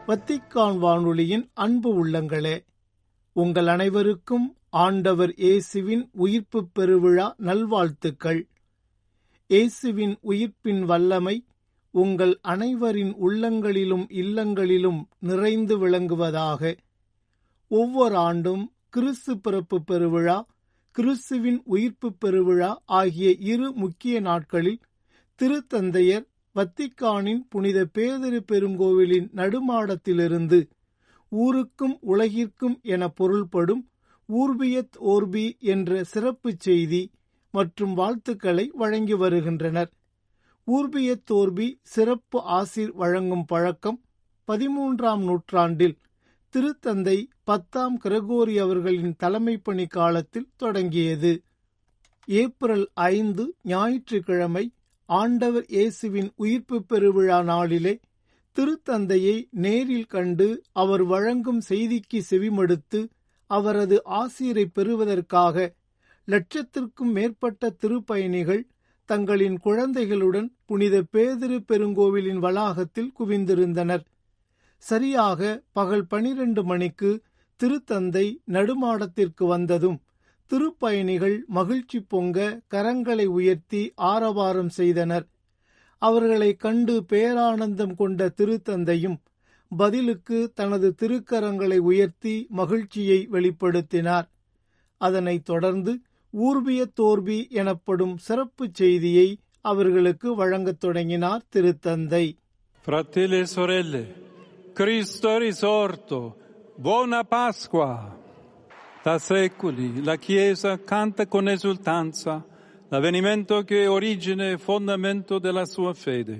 Vatican வானொலியின் அன்பு உள்ளங்களே, உங்கள் அனைவருக்கும் ஆண்டவர் இயேசுவின் உயிர்ப்புப் பெருவிழா நல்வாழ்த்துக்கள். இயேசுவின் உயிர்ப்பின் வல்லமை உங்கள் அனைவரின் உள்ளங்களிலும் இல்லங்களிலும் நிறைந்து விளங்குவதாக. ஒவ்வொரு ஆண்டும் கிறிஸ்து பிறப்பு பெருவிழா, கிறிஸ்துவின் உயிர்ப்புப் பெருவிழா ஆகிய இரு முக்கிய நாட்களில் திருத்தந்தையர் வத்திக்கானின் புனித பேதுரு பெருங்கோவிலின் நடுமாடத்திலிருந்து ஊருக்கும் உலகிற்கும் என பொருள்படும் ஊர்பியத் ஓர்பி என்ற சிறப்பு செய்தி மற்றும் வாழ்த்துக்களை வழங்கி வருகின்றனர். ஊர்பியத் ஓர்பி சிறப்பு ஆசீர் வழங்கும் பழக்கம் 13ஆம் நூற்றாண்டில் திருத்தந்தை 10ஆம் கிரகோரி அவர்களின் தலைமை பணி காலத்தில் தொடங்கியது. ஏப்ரல் 5 ஞாயிற்றுக்கிழமை ஆண்டவர் இயேசுவின் உயிர்ப்பு பெருவிழா நாளிலே திருத்தந்தையை நேரில் கண்டு அவர் வழங்கும் செய்திக்கு செவிமடுத்து அவரது ஆசீரை பெறுவதற்காக லட்சத்திற்கும் மேற்பட்ட திருப்பயணிகள் தங்களின் குழந்தைகளுடன் புனித பேதுரு பெருங்கோவிலின் வளாகத்தில் குவிந்திருந்தனர். சரியாக பகல் 12 மணிக்கு திருத்தந்தை நடுமாடத்திற்கு வந்ததும் திருப்பயணிகள் மகிழ்ச்சி பொங்க கரங்களை உயர்த்தி ஆரவாரம் செய்தனர். அவர்களை கண்டு பேரானந்தம் கொண்ட திருத்தந்தையும் பதிலுக்கு தனது திருக்கரங்களை உயர்த்தி மகிழ்ச்சியை வெளிப்படுத்தினார். அதனைத் தொடர்ந்து ஊர்பியத் ஓர்பி எனப்படும் சிறப்பு செய்தியை அவர்களுக்கு வழங்கத் தொடங்கினார் திருத்தந்தை. Fratelli e sorelle, Cristo è risorto, buona Pasqua! Da secoli la Chiesa canta con esultanza l'avvenimento che è origine e fondamento della sua fede.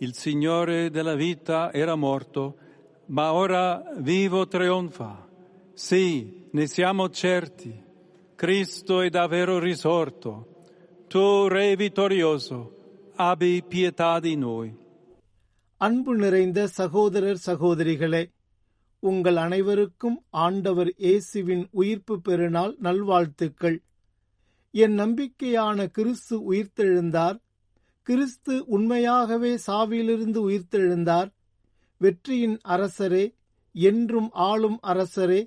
Il Signore della vita era morto, ma ora vivo trionfa. Sì, ne siamo certi. Cristo è davvero risorto. Tu, Re vittorioso, abbi pietà di noi. அன்பு நிறைந்த சகோதரர் சகோதரிகளே, உங்கள் அனைவருக்கும் ஆண்டவர் இயேசுவின் உயிர்ப்பு பெருநாள் நல்வாழ்த்துக்கள். என் நம்பிக்கையான கிறிஸ்து உயிர்த்தெழுந்தார். கிறிஸ்து உண்மையாகவே சாவிலிருந்து உயிர்த்தெழுந்தார். வெற்றியின் அரசரே, என்றும் ஆளும் அரசரே,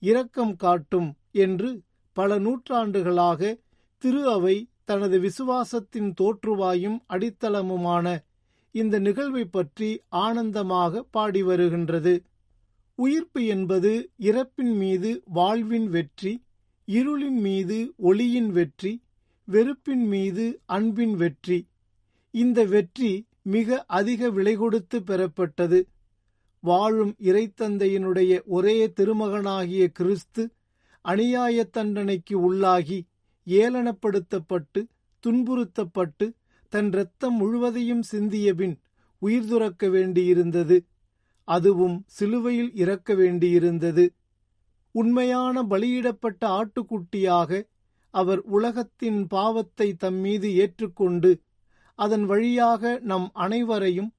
இரக்கம் காட்டும் என்று பல நூற்றாண்டுகளாக திரு அவை தனது விசுவாசத்தின் தோற்றுவாயும் அடித்தளமுமான இந்த நிகழ்வை பற்றி ஆனந்தமாக பாடி வருகின்றது. உயிர்ப்பு என்பது இறப்பின் மீது வாழ்வின் வெற்றி, இருளின் மீது ஒளியின் வெற்றி, வெறுப்பின் மீது அன்பின் வெற்றி. இந்த வெற்றி மிக அதிக விலை கொடுத்து பெறப்பட்டது. வாழும் இறைத்தந்தையினுடைய ஒரே திருமகனாகிய கிறிஸ்து அநியாய தண்டனைக்கு உள்ளாகி ஏளனப்படுத்தப்பட்டு துன்புறுத்தப்பட்டு தன் இரத்தம் முழுவதையும் சிந்தியபின் உயிர் துறக்க வேண்டியிருந்தது. அதுவும் சிலுவையில் இறக்க வேண்டியிருந்தது. உண்மையான பலியிடப்பட்ட ஆட்டுக்குட்டியாக அவர் உலகத்தின் பாவத்தை தம்மீது ஏற்றுக்கொண்டு அதன் வழியாக நம் அனைவரையும்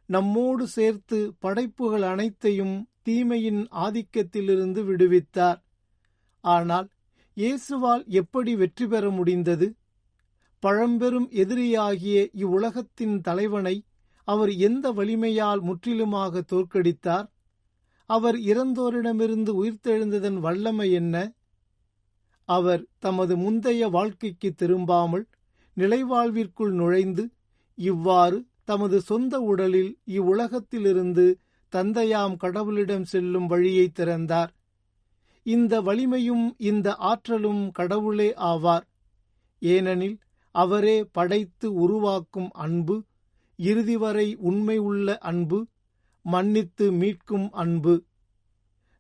நம்மோடு சேர்த்து படைப்புகள் அனைத்தையும் தீமையின் ஆதிக்கத்திலிருந்து விடுவித்தார். ஆனால் இயேசுவால் எப்படி வெற்றி பெற முடிந்தது? பழம்பெரும் எதிரியாகிய இவ்வுலகத்தின் தலைவனை அவர் எந்த வலிமையால் முற்றிலுமாக தோற்கடித்தார்? அவர் இறந்தோரிடமிருந்து உயிர்த்தெழுந்ததன் வல்லமை என்ன? அவர் தமது முந்தைய வாழ்க்கைக்கு திரும்பாமல் நிலைவாழ்விற்குள் நுழைந்து இவ்வாறு தமது சொந்த உடலில் இவ்வுலகத்திலிருந்து தந்தையாம் கடவுளிடம் செல்லும் வழியை திறந்தார். இந்த வலிமையும் இந்த ஆற்றலும் கடவுளே ஆவார். ஏனெனில் அவரே படைத்து உருவாக்கும் அன்பு, இறுதி வரை உண்மை உள்ள அன்பு, மன்னித்து மீட்கும் அன்பு.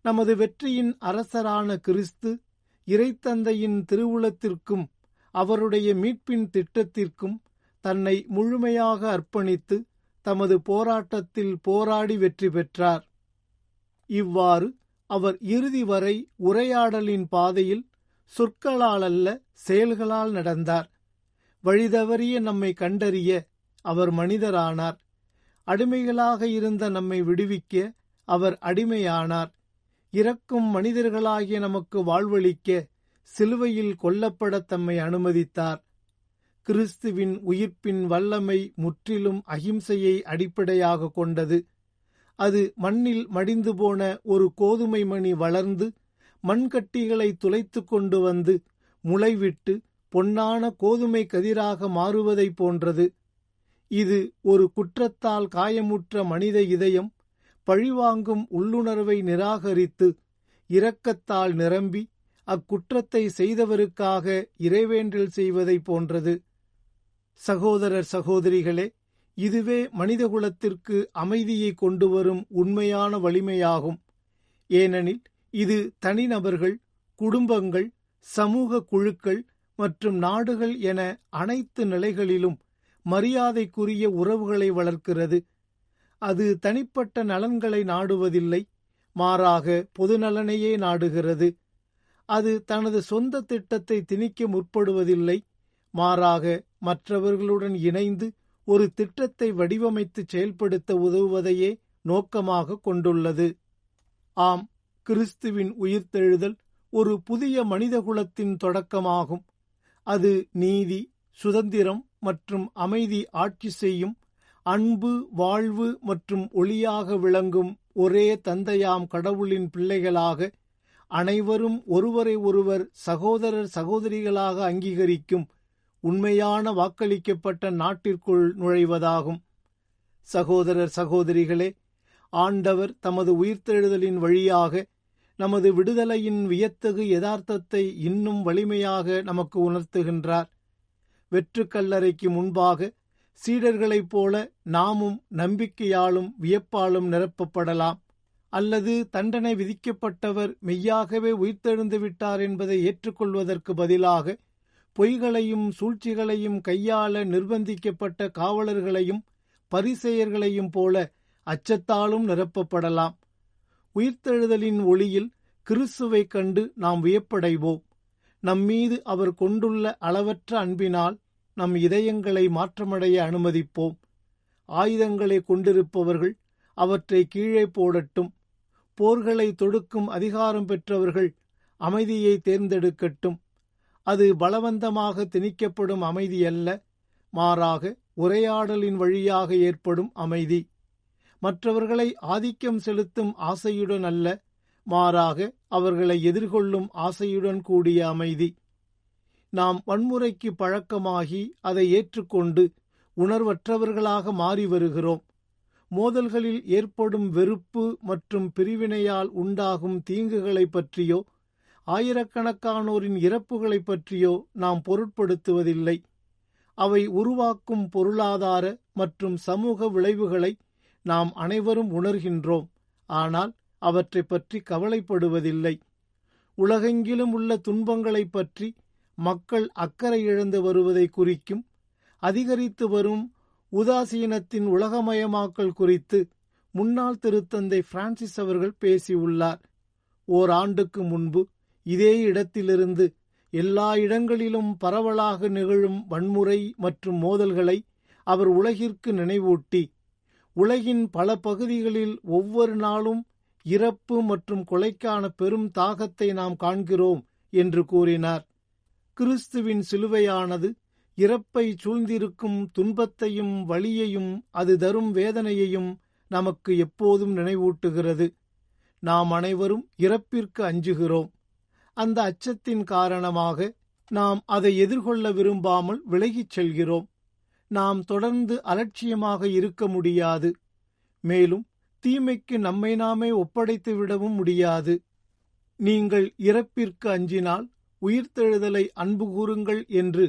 நமது வெற்றியின் அரசரான கிறிஸ்து இறைத்தந்தையின் திருவுளத்திற்கும் அவருடைய மீட்பின் திட்டத்திற்கும் தன்னை முழுமையாக அர்ப்பணித்து தமது போராட்டத்தில் போராடி வெற்றி பெற்றார். இவ்வாறு அவர் இறுதி வரை உரையாடலின் பாதையில் சொற்களால் அல்ல செயல்களால் நடந்தார். வழிதவறிய நம்மை கண்டறிய அவர் மனிதரானார். அடிமைகளாக இருந்த நம்மை விடுவிக்க அவர் அடிமையானார். இறக்கும் மனிதர்களாகிய நமக்கு வாழ்வளிக்க சிலுவையில் கொல்லப்பட தம்மை அனுமதித்தார். கிறிஸ்துவின் உயிர்ப்பின் வல்லமை முற்றிலும் அகிம்சையை அடிப்படையாக கொண்டது. அது மண்ணில் மடிந்து போன ஒரு கோதுமை மணி வளர்ந்து மண்கட்டிகளை துளைத்து கொண்டு வந்து முளைவிட்டு பொன்னான கோதுமை கதிராக மாறுவதைப் போன்றது. இது ஒரு குற்றத்தால் காயமுற்ற மனித இதயம் பழிவாங்கும் உள்ளுணர்வை நிராகரித்து இரக்கத்தால் நிரம்பி அக்குற்றத்தை செய்தவருக்காக இறைவேண்டல் செய்வதைப் போன்றது. சகோதரர் சகோதரிகளே, இதுவே மனிதகுலத்திற்கு அமைதியை கொண்டு வரும் உண்மையான வலிமையாகும். ஏனெனில் இது தனிநபர்கள், குடும்பங்கள், சமூக குழுக்கள் மற்றும் நாடுகள் என அனைத்து நிலைகளிலும் மரியாதைக்குரிய உறவுகளை வளர்க்கிறது. அது தனிப்பட்ட நலன்களை நாடுவதில்லை, மாறாக பொதுநலனையே நாடுகிறது. அது தனது சொந்த திட்டத்தை திணிக்க முற்படுவதில்லை, மாறாக மற்றவர்களுடன் இணைந்து ஒரு திட்டத்தை வடிவமைத்து செயல்படுத்த உதவுவதையே நோக்கமாக கொண்டுள்ளது. ஆம், கிறிஸ்துவின் உயிர்த்தெழுதல் ஒரு புதிய மனிதகுலத்தின் தொடக்கமாகும். அது நீதி, சுதந்திரம் மற்றும் அமைதி ஆட்சி செய்யும் அன்பு, வாழ்வு மற்றும் ஒளியாக விளங்கும் ஒரே தந்தையாம் கடவுளின் பிள்ளைகளாக அனைவரும் ஒருவரை ஒருவர் சகோதரர் சகோதரிகளாக அங்கீகரிக்கும் உண்மையான வாக்களிக்கப்பட்ட நாட்டிற்குள் நுழைவதாகும். சகோதரர் சகோதரிகளே, ஆண்டவர் தமது உயிர்த்தெழுதலின் வழியாக நமது விடுதலையின் வியத்தகு யதார்த்தத்தை இன்னும் வலிமையாக நமக்கு உணர்த்துகின்றார். வெற்றுக்கல்லறைக்கு முன்பாக சீடர்களைப் போல நாமும் நம்பிக்கையாலும் வியப்பாலும் நிரப்பப்படலாம். அல்லது தண்டனை விதிக்கப்பட்டவர் மெய்யாகவே உயிர்த்தெழுந்து விட்டார் என்பதை ஏற்றுக்கொள்வதற்கு பதிலாக பொய்களையும் சூழ்ச்சிகளையும் கையாள நிர்பந்திக்கப்பட்ட காவலர்களையும் பரிசேயர்களையும் போல அச்சத்தாலும் நிரப்பப்படலாம். உயிர்த்தெழுதலின் ஒளியில் கிறிஸ்துவை கண்டு நாம் வியப்படைவோம். நம்மீது அவர் கொண்டுள்ள அளவற்ற அன்பினால் நம் இதயங்களை மாற்றமடைய அனுமதிப்போம். ஆயுதங்களை கொண்டிருப்பவர்கள் அவற்றை கீழே போடட்டும். போர்களை தொடுக்கும் அதிகாரம் பெற்றவர்கள் அமைதியை தேர்ந்தெடுக்கட்டும். அது பலவந்தமாக திணிக்கப்படும் அமைதி அல்ல, மாறாக உரையாடலின் வழியாக ஏற்படும் அமைதி. மற்றவர்களை ஆதிக்கம் செலுத்தும் ஆசையுடன் அல்ல, மாறாக அவர்களை எதிர்கொள்ளும் ஆசையுடன் கூடிய அமைதி. நாம் வன்முறைக்கு பழக்கமாகி அதை ஏற்றுக்கொண்டு உணர்வற்றவர்களாக மாறி வருகிறோம். மோதல்களில் ஏற்படும் வெறுப்பு மற்றும் பிரிவினையால் உண்டாகும் தீங்குகளை பற்றியோ ஆயிரக்கணக்கானோரின் இறப்புகளை பற்றியோ நாம் பொருட்படுத்துவதில்லை. அவை உருவாக்கும் பொருளாதார மற்றும் சமூக விளைவுகளை நாம் அனைவரும் உணர்கின்றோம், ஆனால் அவற்றை பற்றி கவலைப்படுவதில்லை. உலகெங்கிலும் உள்ள துன்பங்களை பற்றி மக்கள் அக்கறை இழந்து வருவதை குறிக்கும் அதிகரித்து வரும் உதாசீனத்தின் உலகமயமாக்கல் குறித்து முன்னாள் திருத்தந்தை பிரான்சிஸ் அவர்கள் பேசியுள்ளார். ஓராண்டுக்கு முன்பு இதே இடத்திலிருந்து எல்லா இடங்களிலும் பரவலாக நிகழும் வன்முறை மற்றும் மோதல்களை அவர் உலகிற்கு நினைவூட்டி, உலகின் பல பகுதிகளில் ஒவ்வொரு நாளும் இறப்பு மற்றும் கொலைக்கான பெரும் தாகத்தை நாம் காண்கிறோம் என்று கூறினார். கிறிஸ்துவின் சிலுவையானது இறப்பை சூழ்ந்திருக்கும் துன்பத்தையும் வலியையும் அது தரும் வேதனையையும் நமக்கு எப்போதும் நினைவூட்டுகிறது. நாம் அனைவரும் இறப்பிற்கு அஞ்சுகிறோம். அந்த அச்சத்தின் காரணமாக நாம் அதை எதிர்கொள்ள விரும்பாமல் விலகிச் செல்கிறோம். நாம் தொடர்ந்து அலட்சியமாக இருக்க முடியாது. மேலும் தீமைக்கு நம்மை நாமே ஒப்படைத்து விடவும் முடியாது. நீங்கள் இறப்பிற்கு அஞ்சினால் உயிர்த்தெழுதலை அன்பு கூறுங்கள் என்று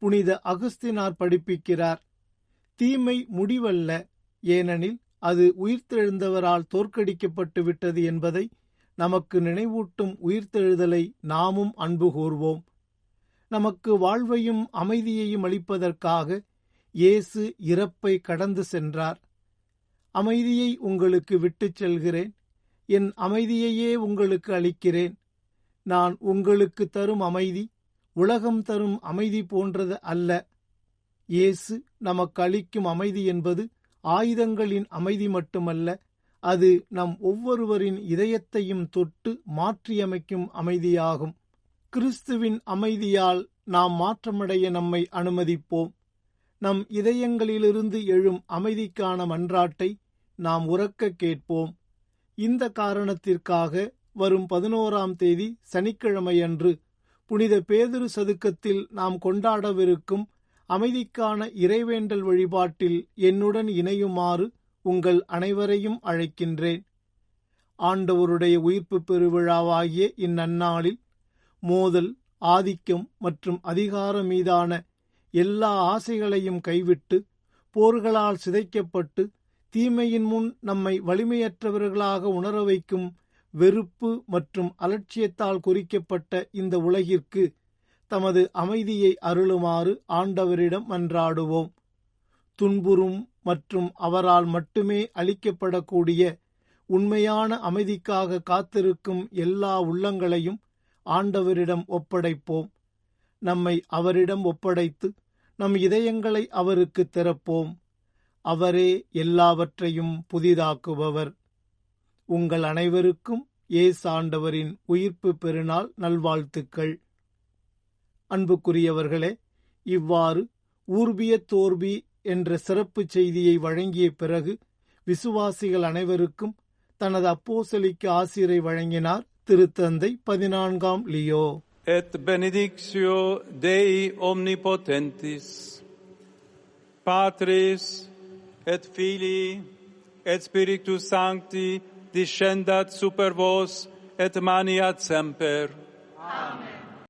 புனித அகுஸ்தினார் படிப்பிக்கிறார். தீமை முடிவல்ல, ஏனெனில் அது உயிர்த்தெழுந்தவரால் தோற்கடிக்கப்பட்டு விட்டது என்பதை நமக்கு நினைவூட்டும் உயிர்த்தெழுதலை நாமும் அன்பு கூர்வோம். நமக்கு வாழ்வையும் அமைதியையும் அளிப்பதற்காக இயேசு இறப்பை கடந்து சென்றார். அமைதியை உங்களுக்கு விட்டுச் செல்கிறேன், என் அமைதியையே உங்களுக்கு அளிக்கிறேன். நான் உங்களுக்கு தரும் அமைதி உலகம் தரும் அமைதி போன்றது அல்ல. இயேசு நமக்கு அளிக்கும் அமைதி என்பது ஆயுதங்களின் அமைதி மட்டுமல்ல, அது நம் ஒவ்வொருவரின் இதயத்தையும் தொட்டு மாற்றியமைக்கும் அமைதியாகும். கிறிஸ்துவின் அமைதியால் நாம் மாற்றமடைய நம்மை அனுமதிப்போம். நம் இதயங்களிலிருந்து எழும் அமைதிக்கான மன்றாட்டை நாம் உரக்க கேட்போம். இந்த காரணத்திற்காக வரும் 11ஆம் தேதி சனிக்கிழமையன்று புனித பேதுரு சதுக்கத்தில் நாம் கொண்டாடவிருக்கும் அமைதிக்கான இறைவேண்டல் வழிபாட்டில் என்னுடன் இணையுமாறு உங்கள் அனைவரையும் அழைக்கின்றேன். ஆண்டவருடைய உயிர்ப்பு பெருவிழாவாகிய இந்நன்னாளில் மோதல், ஆதிக்கம் மற்றும் அதிகாரம் மீதான எல்லா ஆசைகளையும் கைவிட்டு, போர்களால் சிதைக்கப்பட்டு தீமையின் முன் நம்மை வலிமையற்றவர்களாக உணர வைக்கும் வெறுப்பு மற்றும் அலட்சியத்தால் குறிக்கப்பட்ட இந்த உலகிற்கு தமது அமைதியை அருளுமாறு ஆண்டவரிடம் மன்றாடுவோம். துன்புறும் மற்றும் அவரால் மட்டுமே அளிக்கப்படக்கூடிய உண்மையான அமைதிக்காக காத்திருக்கும் எல்லா உள்ளங்களையும் ஆண்டவரிடம் ஒப்படைப்போம். நம்மை அவரிடம் ஒப்படைத்து நம் இதயங்களை அவருக்கு திறப்போம். அவரே எல்லாவற்றையும் புதிதாக்குபவர். உங்கள் அனைவருக்கும் இயேசு ஆண்டவரின் உயிர்ப்பு பெருநாள் நல்வாழ்த்துக்கள். அன்புக்குரியவர்களே, இவ்வாறு ஊர்பியத் தோர்பி என்ற சிறப்பு செய்தியை வழங்கிய பிறகு விசுவாசிகள் அனைவருக்கும் தனது அப்போஸ்தலிக்க ஆசிரை வழங்கினார் திருத்தந்தை 14ஆம் Leo. Et benedictio Dei omnipotentis, Patris et Filii et Spiritus Sancti descendat super vos et maniat semper.